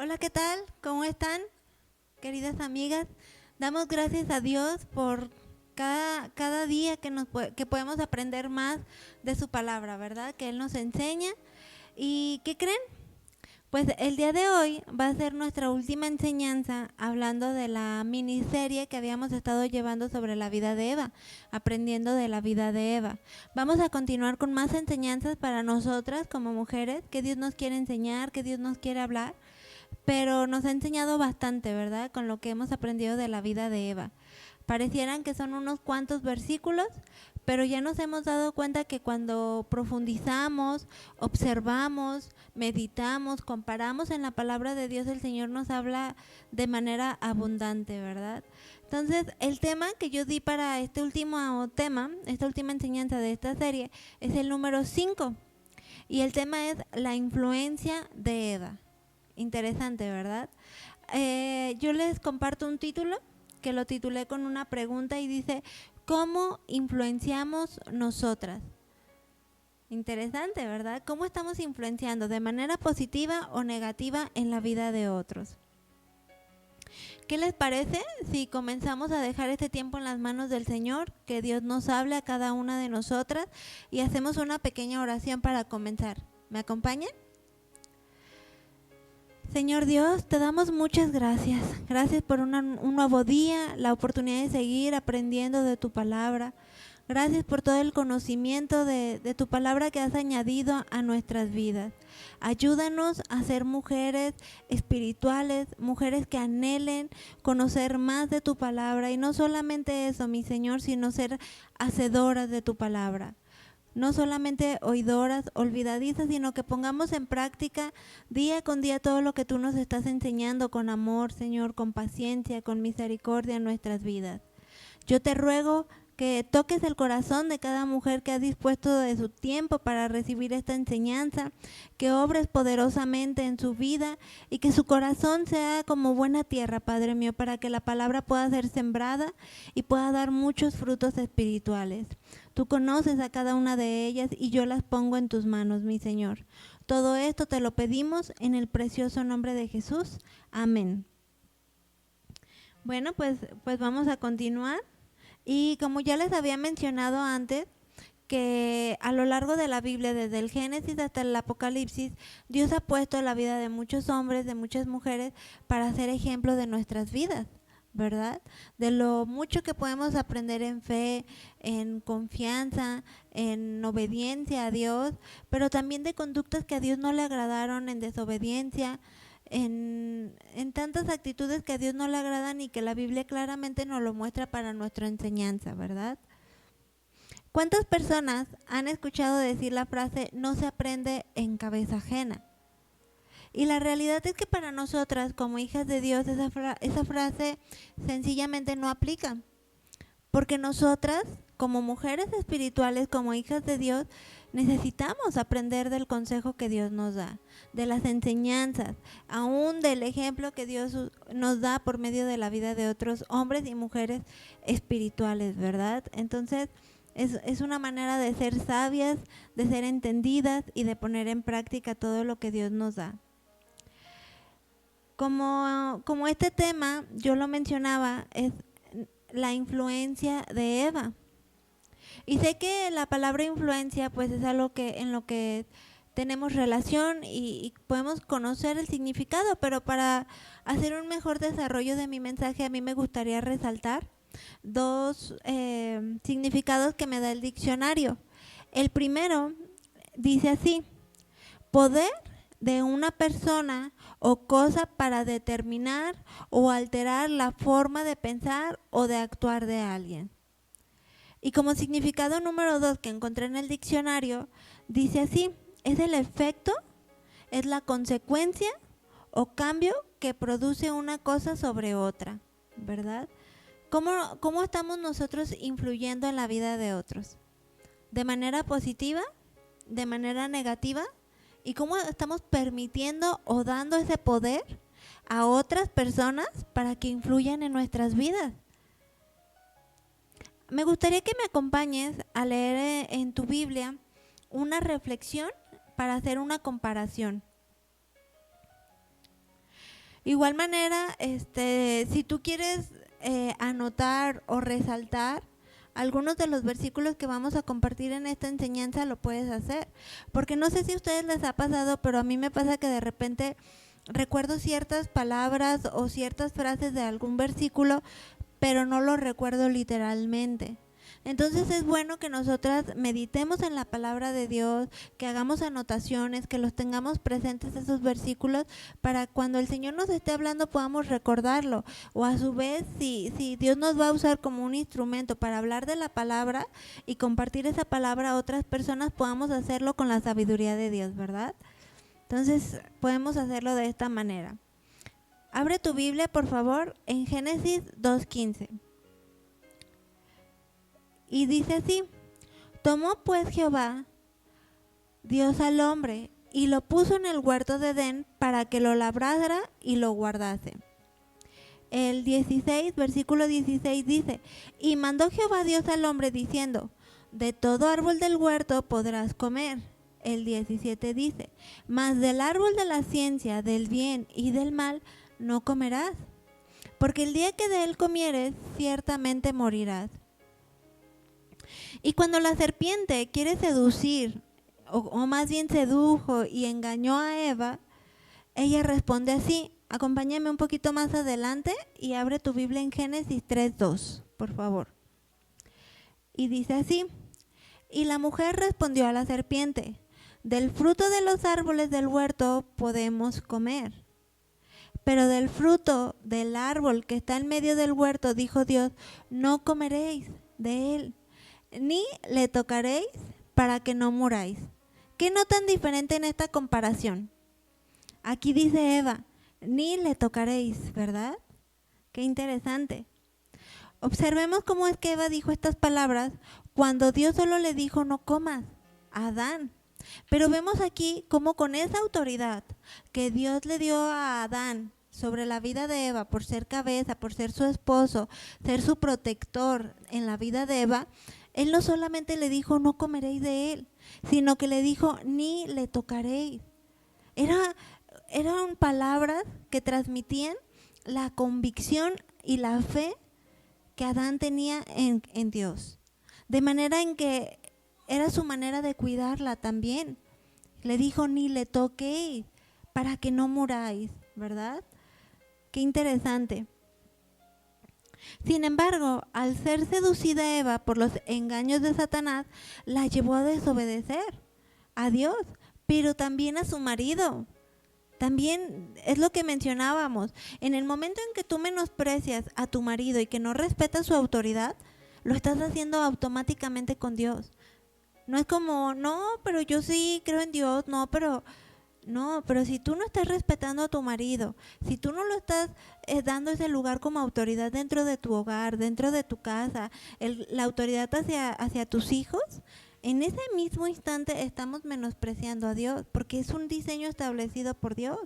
Hola, ¿qué tal? ¿Cómo están, queridas amigas? Damos gracias a Dios por cada día que podemos aprender más de su palabra, ¿verdad? Que Él nos enseña. ¿Y qué creen? Pues el día de hoy va a ser nuestra última enseñanza hablando de la miniserie que habíamos estado llevando sobre la vida de Eva, aprendiendo de la vida de Eva. Vamos a continuar con más enseñanzas para nosotras como mujeres, que Dios nos quiere enseñar, que Dios nos quiere hablar, pero nos ha enseñado bastante, ¿verdad? Con lo que hemos aprendido de la vida de Eva. Parecieran que son unos cuantos versículos, pero ya nos hemos dado cuenta que cuando profundizamos, observamos, meditamos, comparamos en la palabra de Dios, el Señor nos habla de manera abundante, ¿verdad? Entonces, el tema que yo di para este último tema, esta última enseñanza de esta serie, es el número 5. Y el tema es la influencia de Eva. Interesante, ¿verdad? Yo les comparto un título que lo titulé con una pregunta y dice: ¿cómo influenciamos nosotras? Interesante, ¿verdad? ¿Cómo estamos influenciando de manera positiva o negativa en la vida de otros? ¿Qué les parece si comenzamos a dejar este tiempo en las manos del Señor, que Dios nos hable a cada una de nosotras y hacemos una pequeña oración para comenzar? ¿Me acompañan? Señor Dios, te damos muchas gracias. Gracias por un nuevo día, la oportunidad de seguir aprendiendo de tu palabra. Gracias por todo el conocimiento de tu palabra que has añadido a nuestras vidas. Ayúdanos a ser mujeres espirituales, mujeres que anhelen conocer más de tu palabra. Y no solamente eso, mi Señor, sino ser hacedoras de tu palabra. No solamente oidoras, olvidadizas, sino que pongamos en práctica día con día todo lo que tú nos estás enseñando con amor, Señor, con paciencia, con misericordia en nuestras vidas. Yo te ruego que toques el corazón de cada mujer que ha dispuesto de su tiempo para recibir esta enseñanza, que obres poderosamente en su vida y que su corazón sea como buena tierra, Padre mío, para que la palabra pueda ser sembrada y pueda dar muchos frutos espirituales. Tú conoces a cada una de ellas y yo las pongo en tus manos, mi Señor. Todo esto te lo pedimos en el precioso nombre de Jesús. Amén. Bueno, pues vamos a continuar. Y como ya les había mencionado antes, que a lo largo de la Biblia, desde el Génesis hasta el Apocalipsis, Dios ha puesto la vida de muchos hombres, de muchas mujeres, para ser ejemplo de nuestras vidas, ¿verdad? De lo mucho que podemos aprender en fe, en confianza, en obediencia a Dios, pero también de conductas que a Dios no le agradaron, en desobediencia, en tantas actitudes que a Dios no le agradan y que la Biblia claramente nos lo muestra para nuestra enseñanza, ¿verdad? ¿Cuántas personas han escuchado decir la frase no se aprende en cabeza ajena? Y la realidad es que para nosotras como hijas de Dios esa frase sencillamente no aplica, porque nosotras como mujeres espirituales, como hijas de Dios, necesitamos aprender del consejo que Dios nos da, de las enseñanzas, aún del ejemplo que Dios nos da por medio de la vida de otros hombres y mujeres espirituales, ¿verdad? Entonces, es una manera de ser sabias, de ser entendidas y de poner en práctica todo lo que Dios nos da. Como este tema, yo lo mencionaba, es la influencia de Eva. Y sé que la palabra influencia pues es algo en lo que tenemos relación y podemos conocer el significado, pero para hacer un mejor desarrollo de mi mensaje a mí me gustaría resaltar dos significados que me da el diccionario. El primero dice así: poder de una persona o cosa para determinar o alterar la forma de pensar o de actuar de alguien. Y como significado número 2 que encontré en el diccionario, dice así: es el efecto, es la consecuencia o cambio que produce una cosa sobre otra, ¿verdad? ¿Cómo estamos nosotros influyendo en la vida de otros? ¿De manera positiva? ¿De manera negativa? ¿Y cómo estamos permitiendo o dando ese poder a otras personas para que influyan en nuestras vidas? Me gustaría que me acompañes a leer en tu Biblia una reflexión para hacer una comparación. Igual manera, si tú quieres anotar o resaltar algunos de los versículos que vamos a compartir en esta enseñanza, lo puedes hacer. Porque no sé si a ustedes les ha pasado, pero a mí me pasa que de repente recuerdo ciertas palabras o ciertas frases de algún versículo, pero no lo recuerdo literalmente. Entonces es bueno que nosotras meditemos en la palabra de Dios, que hagamos anotaciones, que los tengamos presentes esos versículos para cuando el Señor nos esté hablando podamos recordarlo. O a su vez, si Dios nos va a usar como un instrumento para hablar de la palabra y compartir esa palabra a otras personas, podamos hacerlo con la sabiduría de Dios, ¿verdad? Entonces podemos hacerlo de esta manera. Abre tu Biblia, por favor, en Génesis 2:15. Y dice así: tomó pues Jehová, Dios al hombre, y lo puso en el huerto de Edén para que lo labrara y lo guardase. El 16, versículo 16 dice: y mandó Jehová Dios al hombre diciendo: de todo árbol del huerto podrás comer. El 17 dice: mas del árbol de la ciencia del bien y del mal no comerás, porque el día que de él comieres ciertamente morirás. Y cuando la serpiente quiere seducir, o más bien sedujo y engañó a Eva, ella responde así. Acompáñame un poquito más adelante y abre tu Biblia en Génesis 3:2, por favor. Y dice así: y la mujer respondió a la serpiente: del fruto de los árboles del huerto podemos comer, pero del fruto del árbol que está en medio del huerto, dijo Dios, no comeréis de él, ni le tocaréis para que no muráis. ¿Qué notan diferente en esta comparación? Aquí dice Eva, ni le tocaréis, ¿verdad? Qué interesante. Observemos cómo es que Eva dijo estas palabras cuando Dios solo le dijo no comas a Adán. Pero vemos aquí cómo con esa autoridad que Dios le dio a Adán sobre la vida de Eva por ser cabeza, por ser su esposo, ser su protector en la vida de Eva, él no solamente le dijo no comeréis de él, sino que le dijo ni le tocaréis. Eran palabras que transmitían la convicción y la fe que Adán tenía en Dios. De manera en que era su manera de cuidarla también. Le dijo ni le toquéis para que no muráis, ¿verdad? Qué interesante. Sin embargo, al ser seducida Eva por los engaños de Satanás, la llevó a desobedecer a Dios, pero también a su marido. También es lo que mencionábamos. En el momento en que tú menosprecias a tu marido y que no respetas su autoridad, lo estás haciendo automáticamente con Dios. No es como, no, pero yo sí creo en Dios, no, pero si tú no estás respetando a tu marido, si tú no lo estás dando ese lugar como autoridad dentro de tu hogar, dentro de tu casa, la autoridad hacia tus hijos, en ese mismo instante estamos menospreciando a Dios, porque es un diseño establecido por Dios.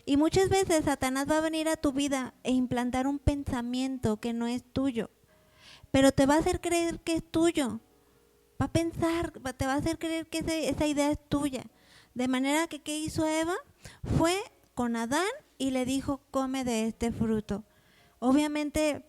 Y muchas veces Satanás va a venir a tu vida e implantar un pensamiento que no es tuyo, pero te va a hacer creer que es tuyo. Te va a hacer creer que esa idea es tuya. De manera que, ¿qué hizo Eva? Fue con Adán y le dijo, come de este fruto. Obviamente,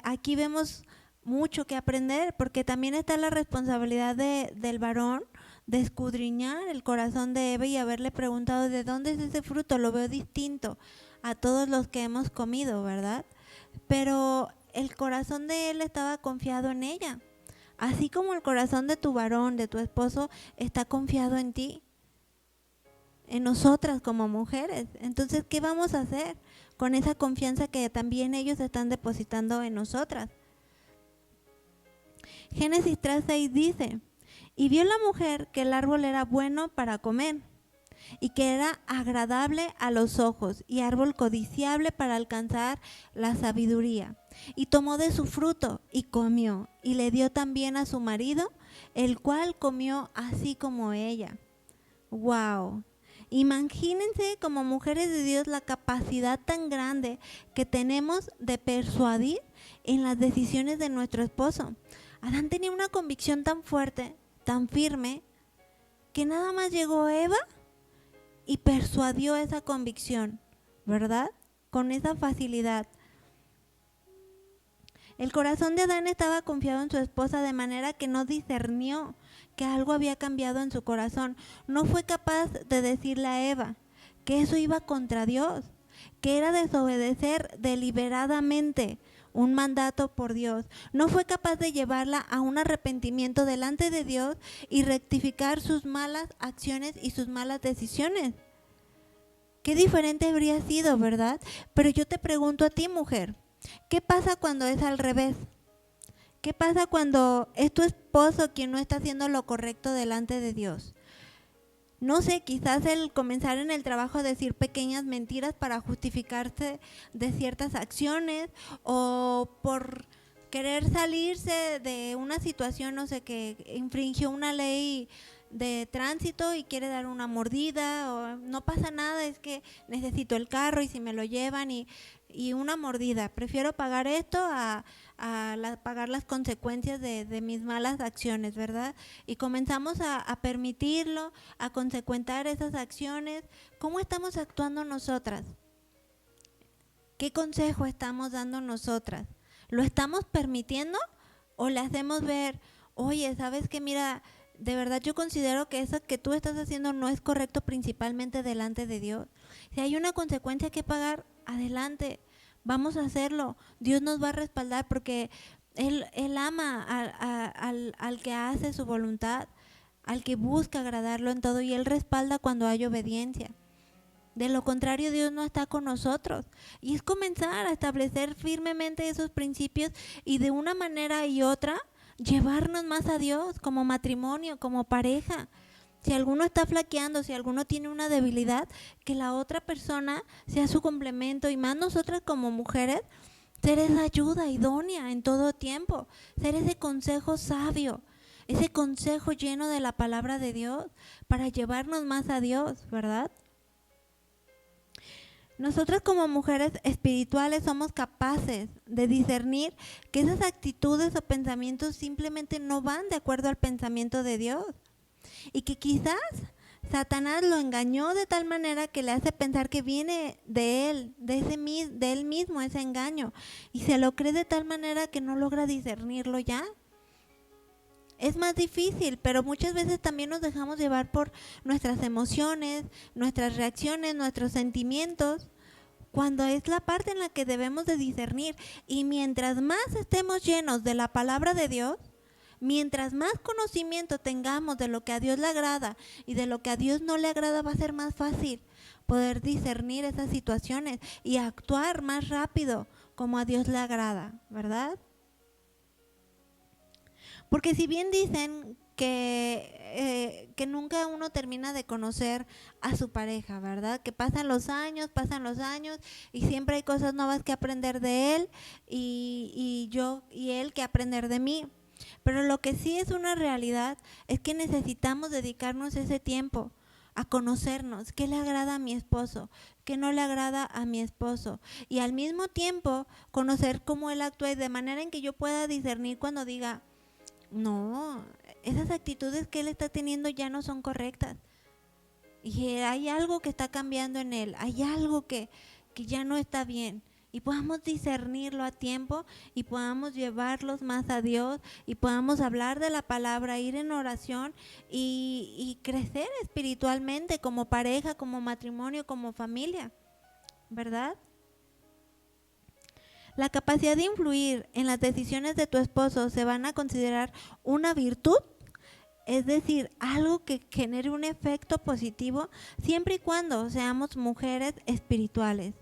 aquí vemos mucho que aprender, porque también está la responsabilidad del varón de escudriñar el corazón de Eva y haberle preguntado, ¿de dónde es ese fruto? Lo veo distinto a todos los que hemos comido, ¿verdad? Pero el corazón de él estaba confiado en ella. Así como el corazón de tu varón, de tu esposo, está confiado en ti, en nosotras como mujeres. Entonces, ¿qué vamos a hacer con esa confianza que también ellos están depositando en nosotras? Génesis 3:6 dice, y vio la mujer que el árbol era bueno para comer, y que era agradable a los ojos, y árbol codiciable para alcanzar la sabiduría. Y tomó de su fruto y comió, y le dio también a su marido, el cual comió así como ella. ¡Wow! Imagínense como mujeres de Dios la capacidad tan grande que tenemos de persuadir en las decisiones de nuestro esposo. Adán tenía una convicción tan fuerte, tan firme, que nada más llegó Eva y persuadió esa convicción ¿verdad? Con esa facilidad. El corazón de Adán estaba confiado en su esposa de manera que no discernió que algo había cambiado en su corazón. No fue capaz de decirle a Eva que eso iba contra Dios, que era desobedecer deliberadamente un mandato por Dios. No fue capaz de llevarla a un arrepentimiento delante de Dios y rectificar sus malas acciones y sus malas decisiones. Qué diferente habría sido, ¿verdad? Pero yo te pregunto a ti, mujer, ¿qué pasa cuando es al revés? ¿Qué pasa cuando es tu esposo quien no está haciendo lo correcto delante de Dios? No sé, quizás el comenzar en el trabajo a decir pequeñas mentiras para justificarse de ciertas acciones o por querer salirse de una situación, no sé, que infringió una ley de tránsito y quiere dar una mordida o no pasa nada, es que necesito el carro y si me lo llevan y una mordida, prefiero pagar esto a pagar las consecuencias de mis malas acciones, ¿verdad? Y comenzamos a permitirlo, a consecuentar esas acciones. ¿Cómo estamos actuando nosotras? ¿Qué consejo estamos dando nosotras? ¿Lo estamos permitiendo o le hacemos ver, oye, sabes que mira, de verdad yo considero que eso que tú estás haciendo no es correcto, principalmente delante de Dios? Si hay una consecuencia que pagar, adelante, vamos a hacerlo. Dios nos va a respaldar porque Él ama al que hace su voluntad, al que busca agradarlo en todo, y Él respalda cuando hay obediencia. De lo contrario, Dios no está con nosotros. Y es comenzar a establecer firmemente esos principios y de una manera y otra llevarnos más a Dios como matrimonio, como pareja. Si alguno está flaqueando, si alguno tiene una debilidad, que la otra persona sea su complemento, y más nosotras como mujeres, ser esa ayuda idónea en todo tiempo, ser ese consejo sabio, ese consejo lleno de la palabra de Dios para llevarnos más a Dios, ¿verdad? Nosotras como mujeres espirituales somos capaces de discernir que esas actitudes o pensamientos simplemente no van de acuerdo al pensamiento de Dios y que quizás Satanás lo engañó de tal manera que le hace pensar que viene de él, de él mismo ese engaño, y se lo cree de tal manera que no logra discernirlo ya. Es más difícil, pero muchas veces también nos dejamos llevar por nuestras emociones, nuestras reacciones, nuestros sentimientos, cuando es la parte en la que debemos de discernir. Y mientras más estemos llenos de la palabra de Dios, mientras más conocimiento tengamos de lo que a Dios le agrada y de lo que a Dios no le agrada, va a ser más fácil poder discernir esas situaciones y actuar más rápido como a Dios le agrada, ¿verdad? Porque si bien dicen que nunca uno termina de conocer a su pareja, ¿verdad? Que pasan los años y siempre hay cosas nuevas que aprender de él y yo y él que aprender de mí. Pero lo que sí es una realidad es que necesitamos dedicarnos ese tiempo a conocernos, qué le agrada a mi esposo, qué no le agrada a mi esposo, y al mismo tiempo conocer cómo él actúa de manera en que yo pueda discernir cuando diga, no, esas actitudes que él está teniendo ya no son correctas. Y hay algo que está cambiando en él, hay algo que ya no está bien. Y podamos discernirlo a tiempo y podamos llevarlos más a Dios y podamos hablar de la palabra, ir en oración y crecer espiritualmente como pareja, como matrimonio, como familia, ¿verdad? La capacidad de influir en las decisiones de tu esposo se van a considerar una virtud, es decir, algo que genere un efecto positivo siempre y cuando seamos mujeres espirituales.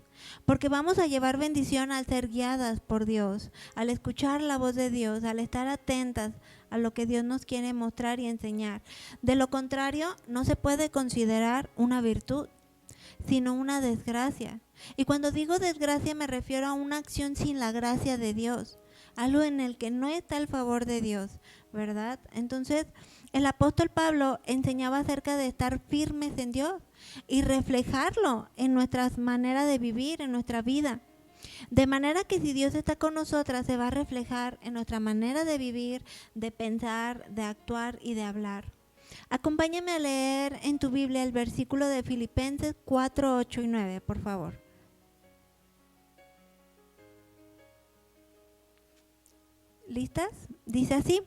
Porque vamos a llevar bendición al ser guiadas por Dios, al escuchar la voz de Dios, al estar atentas a lo que Dios nos quiere mostrar y enseñar. De lo contrario, no se puede considerar una virtud, sino una desgracia. Y cuando digo desgracia me refiero a una acción sin la gracia de Dios, algo en el que no está el favor de Dios, ¿verdad? Entonces, el apóstol Pablo enseñaba acerca de estar firmes en Dios y reflejarlo en nuestras maneras de vivir, en nuestra vida. De manera que si Dios está con nosotras, se va a reflejar en nuestra manera de vivir, de pensar, de actuar y de hablar. Acompáñame a leer en tu Biblia el versículo de Filipenses 4, 8 y 9, por favor. ¿Listas? Dice así: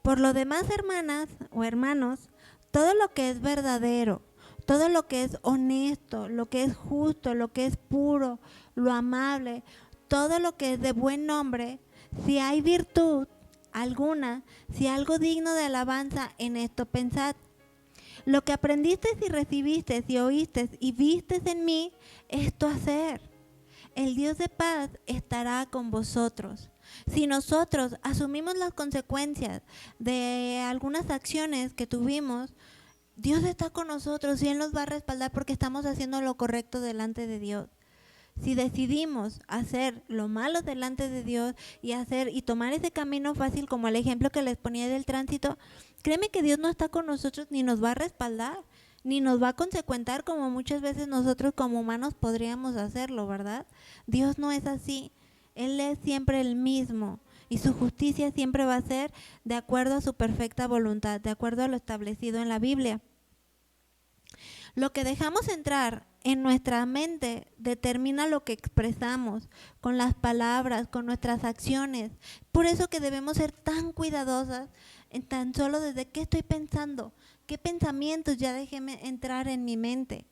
por lo demás, hermanas o hermanos, todo lo que es verdadero, todo lo que es honesto, lo que es justo, lo que es puro, lo amable, todo lo que es de buen nombre, si hay virtud alguna, si algo digno de alabanza, en esto pensad. Lo que aprendiste y recibiste y oíste y viste en mí, esto hacer. El Dios de paz estará con vosotros. Si nosotros asumimos las consecuencias de algunas acciones que tuvimos, Dios está con nosotros y Él nos va a respaldar porque estamos haciendo lo correcto delante de Dios. Si decidimos hacer lo malo delante de Dios y tomar ese camino fácil, como el ejemplo que les ponía del tránsito, créeme que Dios no está con nosotros ni nos va a respaldar, ni nos va a consecuentar como muchas veces nosotros como humanos podríamos hacerlo, ¿verdad? Dios no es así. Él es siempre el mismo y su justicia siempre va a ser de acuerdo a su perfecta voluntad, de acuerdo a lo establecido en la Biblia. Lo que dejamos entrar en nuestra mente determina lo que expresamos con las palabras, con nuestras acciones. Por eso que debemos ser tan cuidadosas en tan solo desde qué estoy pensando, qué pensamientos ya dejé entrar en mi mente.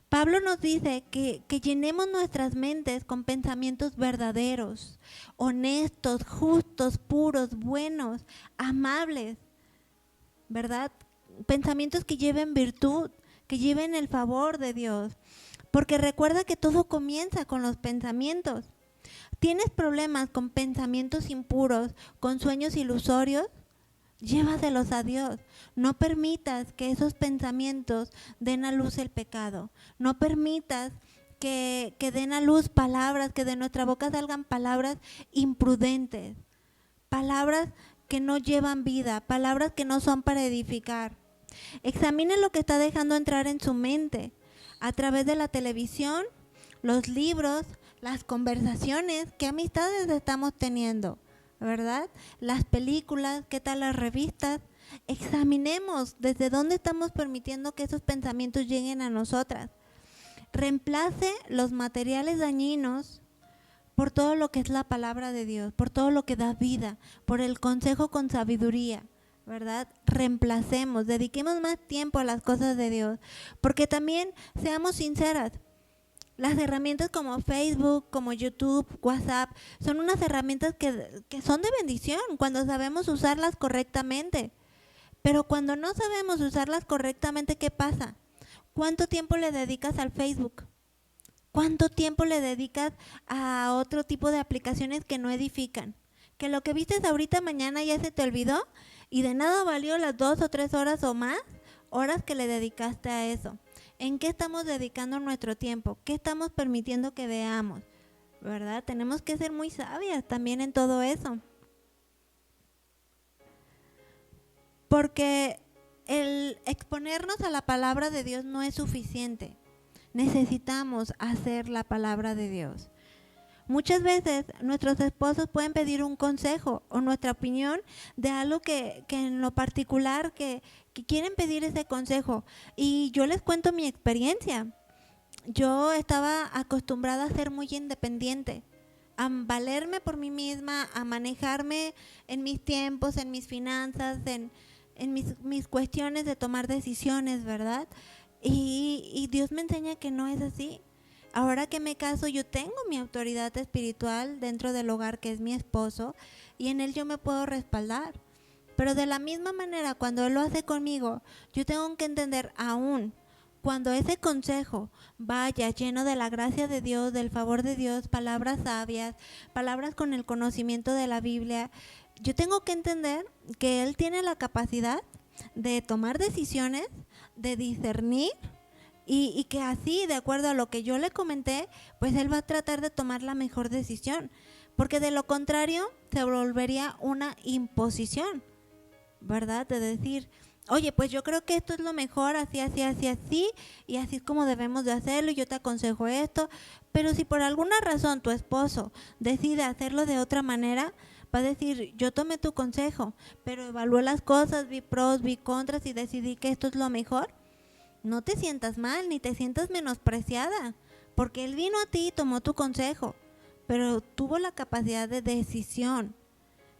Pablo nos dice que llenemos nuestras mentes con pensamientos verdaderos, honestos, justos, puros, buenos, amables, ¿verdad? Pensamientos que lleven virtud, que lleven el favor de Dios. Porque recuerda que todo comienza con los pensamientos. ¿Tienes problemas con pensamientos impuros, con sueños ilusorios? Llévaselos a Dios. No permitas que esos pensamientos den a luz el pecado. No permitas que den a luz palabras, que de nuestra boca salgan palabras imprudentes, palabras que no llevan vida, palabras que no son para edificar. Examine lo que está dejando entrar en su mente a través de la televisión, los libros, las conversaciones, qué amistades estamos teniendo, ¿verdad? Las películas, qué tal las revistas. Examinemos desde dónde estamos permitiendo que esos pensamientos lleguen a nosotras. Reemplace los materiales dañinos por todo lo que es la palabra de Dios, por todo lo que da vida, por el consejo con sabiduría, ¿verdad? Reemplacemos, dediquemos más tiempo a las cosas de Dios, porque también seamos sinceras. Las herramientas como Facebook, como YouTube, WhatsApp, son unas herramientas que son de bendición cuando sabemos usarlas correctamente. Pero cuando no sabemos usarlas correctamente, ¿qué pasa? ¿Cuánto tiempo le dedicas al Facebook? ¿Cuánto tiempo le dedicas a otro tipo de aplicaciones que no edifican? Que lo que vistes ahorita, mañana ya se te olvidó y de nada valió las 2 o 3 horas o más horas que le dedicaste a eso. ¿En qué estamos dedicando nuestro tiempo? ¿Qué estamos permitiendo que veamos? ¿Verdad? Tenemos que ser muy sabias también en todo eso. Porque el exponernos a la palabra de Dios no es suficiente. Necesitamos hacer la palabra de Dios. Muchas veces nuestros esposos pueden pedir un consejo o nuestra opinión de algo que en lo particular que quieren pedir ese consejo. Y yo les cuento mi experiencia. Yo estaba acostumbrada a ser muy independiente, a valerme por mí misma, a manejarme en mis tiempos, en mis finanzas, en mis cuestiones de tomar decisiones, ¿verdad? Y Dios me enseña que no es así. Ahora que me caso, yo tengo mi autoridad espiritual dentro del hogar, que es mi esposo, y en él yo me puedo respaldar. Pero de la misma manera, cuando él lo hace conmigo, yo tengo que entender aún, cuando ese consejo vaya lleno de la gracia de Dios, del favor de Dios, palabras sabias, palabras con el conocimiento de la Biblia, yo tengo que entender que él tiene la capacidad de tomar decisiones, de discernir, y que así, de acuerdo a lo que yo le comenté, pues él va a tratar de tomar la mejor decisión, porque de lo contrario se volvería una imposición, ¿verdad? De decir, oye, pues yo creo que esto es lo mejor, así, así, así, así, y así es como debemos de hacerlo, y yo te aconsejo esto. Pero si por alguna razón tu esposo decide hacerlo de otra manera, va a decir, yo tomé tu consejo, pero evalué las cosas, vi pros, vi contras y decidí que esto es lo mejor. No te sientas mal, ni te sientas menospreciada, porque él vino a ti y tomó tu consejo. pero tuvo la capacidad de decisión.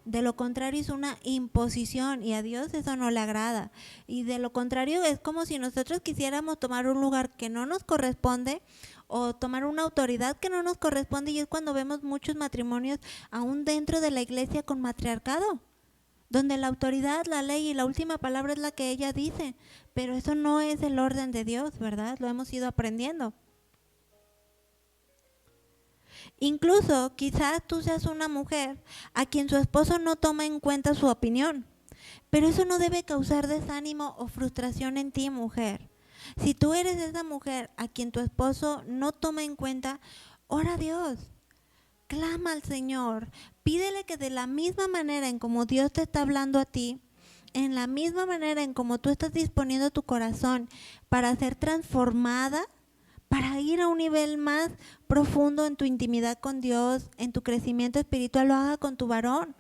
De lo contrario es una imposición y a Dios eso no le agrada. Y de lo contrario es como si nosotros quisiéramos tomar un lugar que no nos corresponde o tomar una autoridad que no nos corresponde, y es cuando vemos muchos matrimonios aún dentro de la iglesia con matriarcado, donde la autoridad, la ley y la última palabra es la que ella dice, pero eso no es el orden de Dios, ¿verdad? Lo hemos ido aprendiendo. Incluso quizás tú seas una mujer a quien su esposo no toma en cuenta su opinión, pero eso no debe causar desánimo o frustración en ti, mujer. Si tú eres esa mujer a quien tu esposo no toma en cuenta, ora a Dios, clama al Señor, pídele que de la misma manera en como Dios te está hablando a ti, en la misma manera en como tú estás disponiendo tu corazón para ser transformada, para ir a un nivel más profundo en tu intimidad con Dios, en tu crecimiento espiritual, lo haga con tu varón.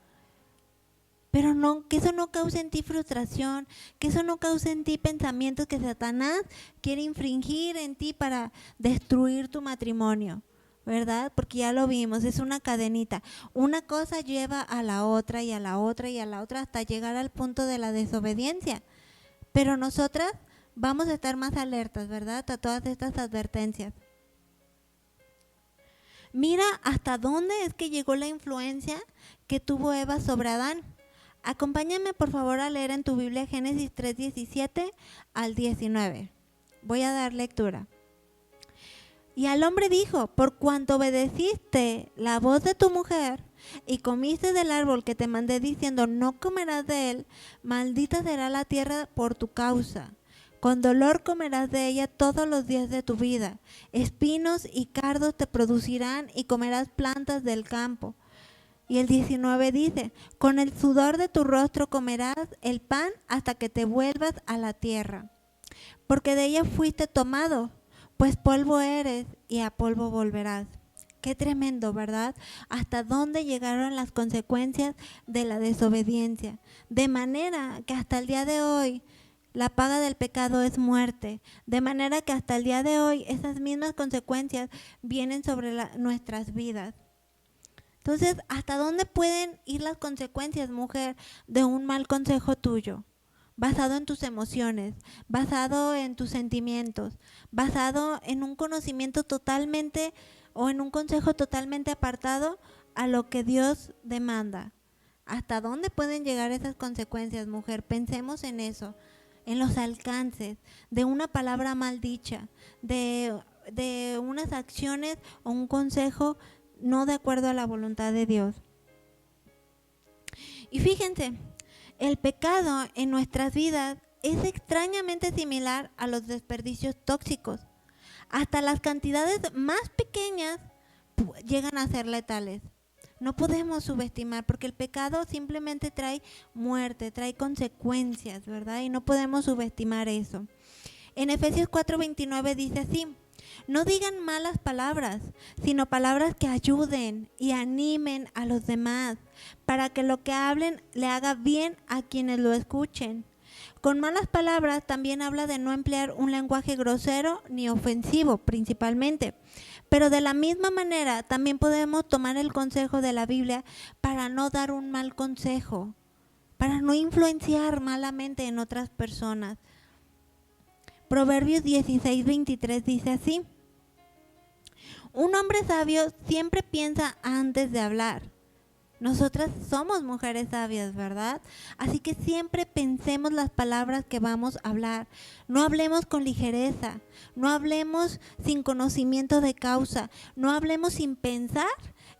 Pero no, que eso no cause en ti frustración, que eso no cause en ti pensamientos que Satanás quiere infringir en ti para destruir tu matrimonio, ¿verdad? Porque ya lo vimos, es una cadenita. Una cosa lleva a la otra y a la otra y a la otra hasta llegar al punto de la desobediencia. Pero nosotras vamos a estar más alertas, ¿verdad? A todas estas advertencias. Mira hasta dónde es que llegó la influencia que tuvo Eva sobre Adán. Acompáñame por favor a leer en tu Biblia Génesis 3:17 al 19. Voy a dar lectura. Y al hombre dijo: por cuanto obedeciste la voz de tu mujer y comiste del árbol que te mandé diciendo no comerás de él, maldita será la tierra por tu causa. Con dolor comerás de ella todos los días de tu vida. Espinos y cardos te producirán y comerás plantas del campo. Y el 19 dice: con el sudor de tu rostro comerás el pan hasta que te vuelvas a la tierra. Porque de ella fuiste tomado, pues polvo eres y a polvo volverás. Qué tremendo, ¿verdad? Hasta dónde llegaron las consecuencias de la desobediencia. De manera que hasta el día de hoy la paga del pecado es muerte. De manera que hasta el día de hoy esas mismas consecuencias vienen sobre nuestras vidas. Entonces, ¿hasta dónde pueden ir las consecuencias, mujer, de un mal consejo tuyo? Basado en tus emociones, basado en tus sentimientos, basado en un conocimiento totalmente o en un consejo totalmente apartado a lo que Dios demanda. ¿Hasta dónde pueden llegar esas consecuencias, mujer? Pensemos en eso, en los alcances de una palabra mal dicha, de unas acciones o un consejo no de acuerdo a la voluntad de Dios. Y fíjense, el pecado en nuestras vidas es extrañamente similar a los desperdicios tóxicos. Hasta las cantidades más pequeñas llegan a ser letales. No podemos subestimar, porque el pecado simplemente trae muerte, trae consecuencias, ¿verdad? Y no podemos subestimar eso. En Efesios 4:29 dice así: no digan malas palabras, sino palabras que ayuden y animen a los demás, para que lo que hablen le haga bien a quienes lo escuchen. Con malas palabras también habla de no emplear un lenguaje grosero ni ofensivo, principalmente. Pero de la misma manera también podemos tomar el consejo de la Biblia para no dar un mal consejo, para no influenciar malamente en otras personas. Proverbios 16:23 dice así: un hombre sabio siempre piensa antes de hablar. Nosotras somos mujeres sabias, ¿verdad? Así que siempre pensemos las palabras que vamos a hablar. No hablemos con ligereza, no hablemos sin conocimiento de causa, no hablemos sin pensar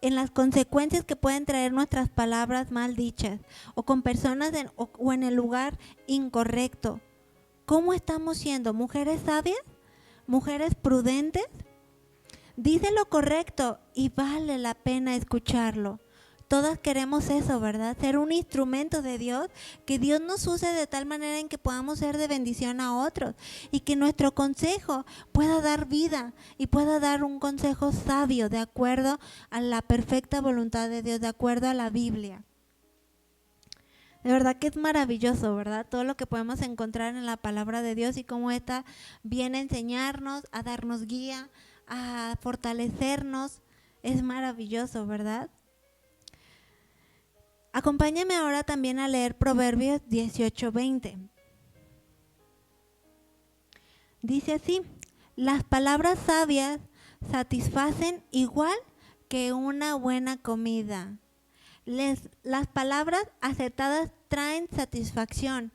en las consecuencias que pueden traer nuestras palabras mal dichas o con personas o en el lugar incorrecto. ¿Cómo estamos siendo? ¿Mujeres sabias? ¿Mujeres prudentes? Dice lo correcto y vale la pena escucharlo. Todas queremos eso, ¿verdad? Ser un instrumento de Dios, que Dios nos use de tal manera en que podamos ser de bendición a otros y que nuestro consejo pueda dar vida y pueda dar un consejo sabio de acuerdo a la perfecta voluntad de Dios, de acuerdo a la Biblia. De verdad que es maravilloso, ¿verdad? Todo lo que podemos encontrar en la palabra de Dios y cómo esta viene a enseñarnos, a darnos guía, a fortalecernos Es maravilloso, ¿verdad? Acompáñame ahora también a leer Proverbios 18:20. Dice así: las palabras sabias satisfacen igual que una buena comida. Las palabras acertadas traen satisfacción.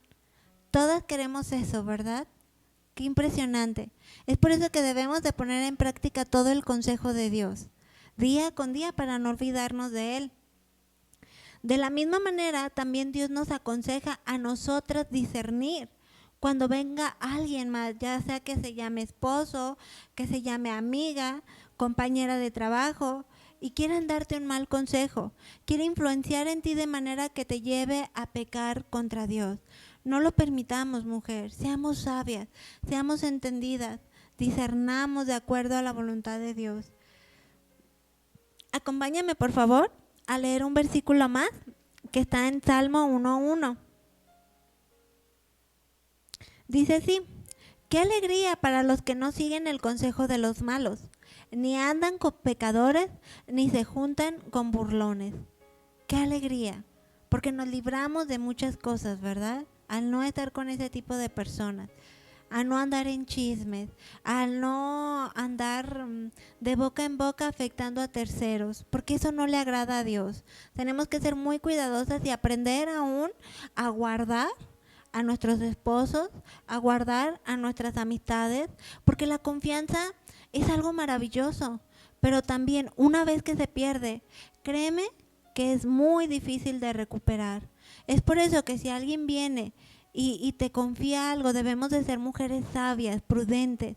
Todas queremos eso, ¿verdad? Qué impresionante. Es por eso que debemos de poner en práctica todo el consejo de Dios, día con día, para no olvidarnos de Él. De la misma manera, también Dios nos aconseja a nosotras discernir cuando venga alguien más, ya sea que se llame esposo, que se llame amiga, compañera de trabajo, y quieran darte un mal consejo, quiere influenciar en ti de manera que te lleve a pecar contra Dios. No lo permitamos, mujer, seamos sabias, seamos entendidas, discernamos de acuerdo a la voluntad de Dios. Acompáñame, por favor, a leer un versículo más que está en Salmo 1:1. Dice así: qué alegría para los que no siguen el consejo de los malos, ni andan con pecadores, ni se juntan con burlones. Qué alegría, porque nos libramos de muchas cosas, ¿verdad? Al no estar con ese tipo de personas, a no andar en chismes, a no andar de boca en boca afectando a terceros, porque eso no le agrada a Dios. Tenemos que ser muy cuidadosas y aprender aún a guardar a nuestros esposos, a guardar a nuestras amistades, porque la confianza es algo maravilloso, pero también una vez que se pierde, créeme que es muy difícil de recuperar. Es por eso que si alguien viene y te confía algo, debemos de ser mujeres sabias, prudentes,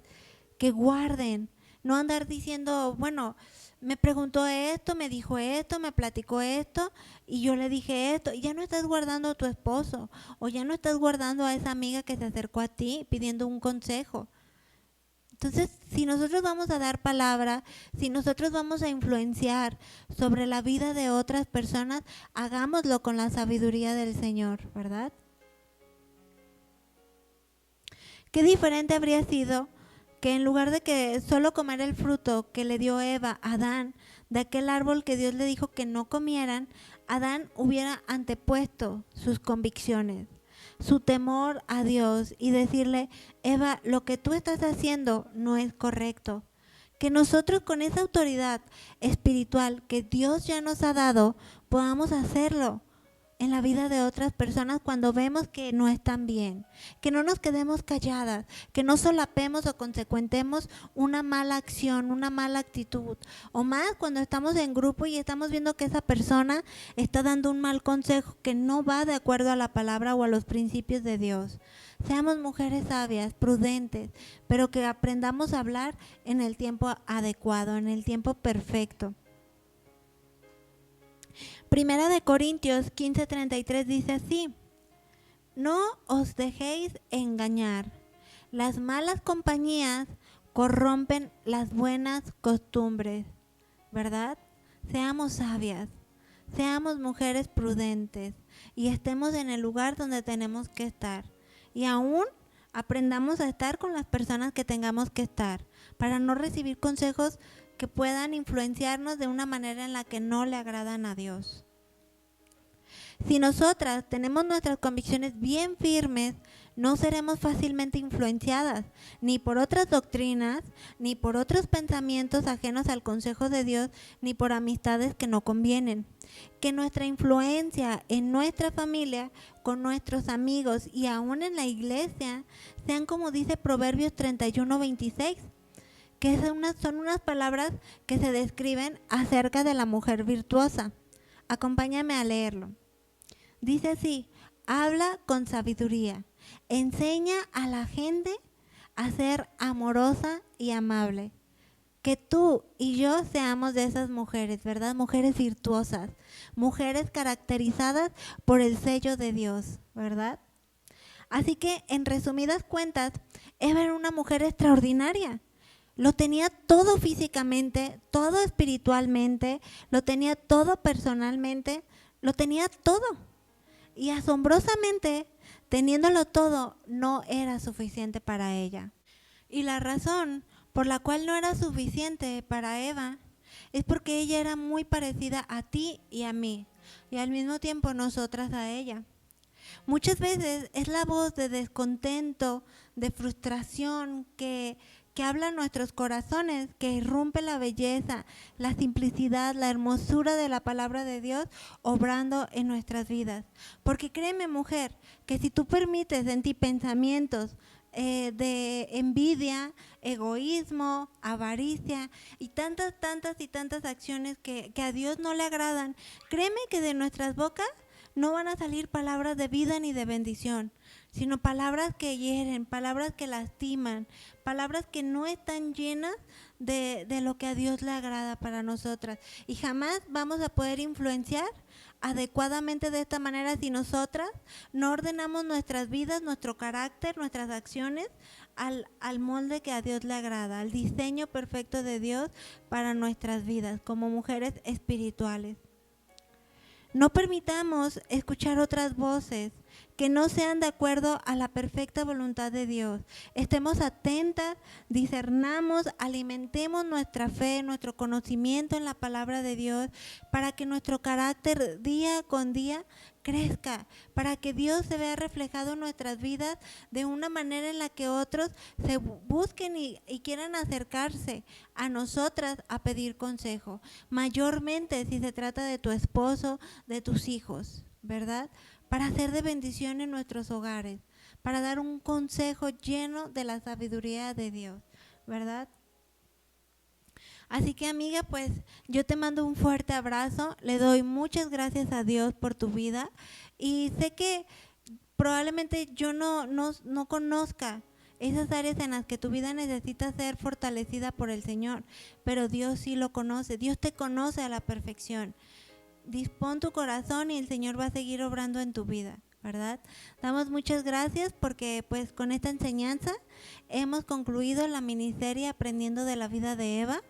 que guarden, no andar diciendo, bueno, me preguntó esto, me dijo esto, me platicó esto y yo le dije esto. Y ya no estás guardando a tu esposo o ya no estás guardando a esa amiga que se acercó a ti pidiendo un consejo. Entonces, si nosotros vamos a dar palabra, si nosotros vamos a influenciar sobre la vida de otras personas, hagámoslo con la sabiduría del Señor, ¿verdad? Qué diferente habría sido que en lugar de que solo comer el fruto que le dio Eva a Adán, de aquel árbol que Dios le dijo que no comieran, Adán hubiera antepuesto sus convicciones, su temor a Dios y decirle: Eva, lo que tú estás haciendo no es correcto. Que nosotros con esa autoridad espiritual que Dios ya nos ha dado, podamos hacerlo en la vida de otras personas cuando vemos que no están bien, que no nos quedemos calladas, que no solapemos o consecuentemos una mala acción, una mala actitud, o más cuando estamos en grupo y estamos viendo que esa persona está dando un mal consejo que no va de acuerdo a la palabra o a los principios de Dios. Seamos mujeres sabias, prudentes, pero que aprendamos a hablar en el tiempo adecuado, en el tiempo perfecto. Primera de Corintios 15:33 dice así: no os dejéis engañar, las malas compañías corrompen las buenas costumbres, ¿verdad? Seamos sabias, seamos mujeres prudentes y estemos en el lugar donde tenemos que estar. Y aún aprendamos a estar con las personas que tengamos que estar, para no recibir consejos que puedan influenciarnos de una manera en la que no le agradan a Dios. Si nosotras tenemos nuestras convicciones bien firmes, no seremos fácilmente influenciadas, ni por otras doctrinas, ni por otros pensamientos ajenos al consejo de Dios, ni por amistades que no convienen. Que nuestra influencia en nuestra familia, con nuestros amigos y aún en la iglesia, sean como dice Proverbios 31:26. Que son unas palabras que se describen acerca de la mujer virtuosa. Acompáñame a leerlo. Dice así: habla con sabiduría, enseña a la gente a ser amorosa y amable. Que tú y yo seamos de esas mujeres, ¿verdad? Mujeres virtuosas, mujeres caracterizadas por el sello de Dios, ¿verdad? Así que, en resumidas cuentas, Eva era una mujer extraordinaria. Lo tenía todo físicamente, todo espiritualmente, lo tenía todo personalmente, lo tenía todo. Y asombrosamente, teniéndolo todo, no era suficiente para ella. Y la razón por la cual no era suficiente para Eva es porque ella era muy parecida a ti y a mí, y al mismo tiempo nosotras a ella. Muchas veces es la voz de descontento, de frustración que habla en nuestros corazones, que irrumpe la belleza, la simplicidad, la hermosura de la palabra de Dios obrando en nuestras vidas. Porque créeme, mujer, que si tú permites en ti pensamientos de envidia, egoísmo, avaricia y tantas acciones que a Dios no le agradan, créeme que de nuestras bocas no van a salir palabras de vida ni de bendición, sino palabras que hieren, palabras que lastiman, palabras que no están llenas de lo que a Dios le agrada para nosotras. Y jamás vamos a poder influenciar adecuadamente de esta manera si nosotras no ordenamos nuestras vidas, nuestro carácter, nuestras acciones al molde que a Dios le agrada, al diseño perfecto de Dios para nuestras vidas como mujeres espirituales. No permitamos escuchar otras voces que no sean de acuerdo a la perfecta voluntad de Dios. Estemos atentas, discernamos, alimentemos nuestra fe, nuestro conocimiento en la palabra de Dios para que nuestro carácter día con día crezca, para que Dios se vea reflejado en nuestras vidas de una manera en la que otros se busquen y quieran acercarse a nosotras a pedir consejo, mayormente si se trata de tu esposo, de tus hijos, ¿verdad? Para ser de bendición en nuestros hogares, para dar un consejo lleno de la sabiduría de Dios, ¿verdad? Así que, amiga, pues yo te mando un fuerte abrazo, le doy muchas gracias a Dios por tu vida y sé que probablemente yo no conozca esas áreas en las que tu vida necesita ser fortalecida por el Señor, pero Dios sí lo conoce, Dios te conoce a la perfección. Dispón tu corazón y el Señor va a seguir obrando en tu vida, ¿verdad? Damos muchas gracias porque pues con esta enseñanza hemos concluido la miniserie Aprendiendo de la vida de Eva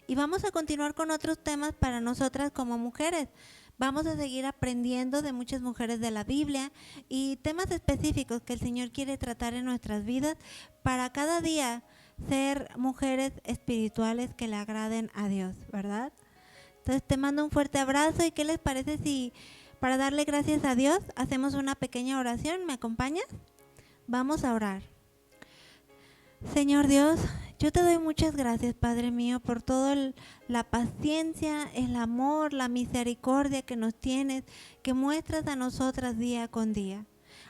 y vamos a continuar con otros temas para nosotras como mujeres. Vamos a seguir aprendiendo de muchas mujeres de la Biblia y temas específicos que el Señor quiere tratar en nuestras vidas para cada día ser mujeres espirituales que le agraden a Dios, ¿verdad? Entonces te mando un fuerte abrazo y ¿qué les parece si para darle gracias a Dios hacemos una pequeña oración? ¿Me acompañas? Vamos a orar. Señor Dios, yo te doy muchas gracias, Padre mío, por toda la paciencia, el amor, la misericordia que nos tienes, que muestras a nosotras día con día.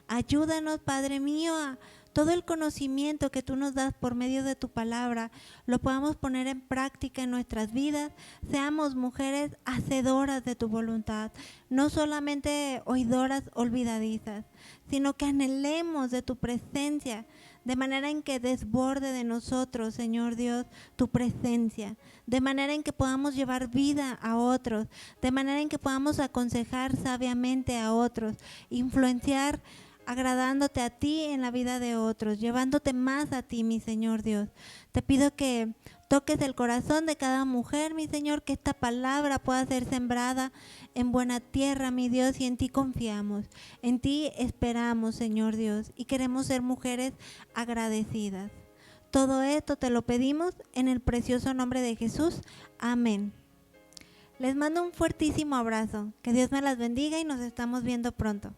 Ayúdanos, Padre mío, a todo el conocimiento que tú nos das por medio de tu palabra, lo podamos poner en práctica en nuestras vidas, seamos mujeres hacedoras de tu voluntad, no solamente oidoras olvidadizas, sino que anhelemos de tu presencia, de manera en que desborde de nosotros, Señor Dios, tu presencia, de manera en que podamos llevar vida a otros, de manera en que podamos aconsejar sabiamente a otros, influenciar agradándote a ti en la vida de otros, llevándote más a ti, mi Señor Dios. Te pido que toques el corazón de cada mujer, mi Señor, que esta palabra pueda ser sembrada en buena tierra, mi Dios, y en ti confiamos. En ti esperamos, Señor Dios, y queremos ser mujeres agradecidas. Todo esto te lo pedimos en el precioso nombre de Jesús. Amén. Les mando un fuertísimo abrazo. Que Dios me las bendiga y nos estamos viendo pronto.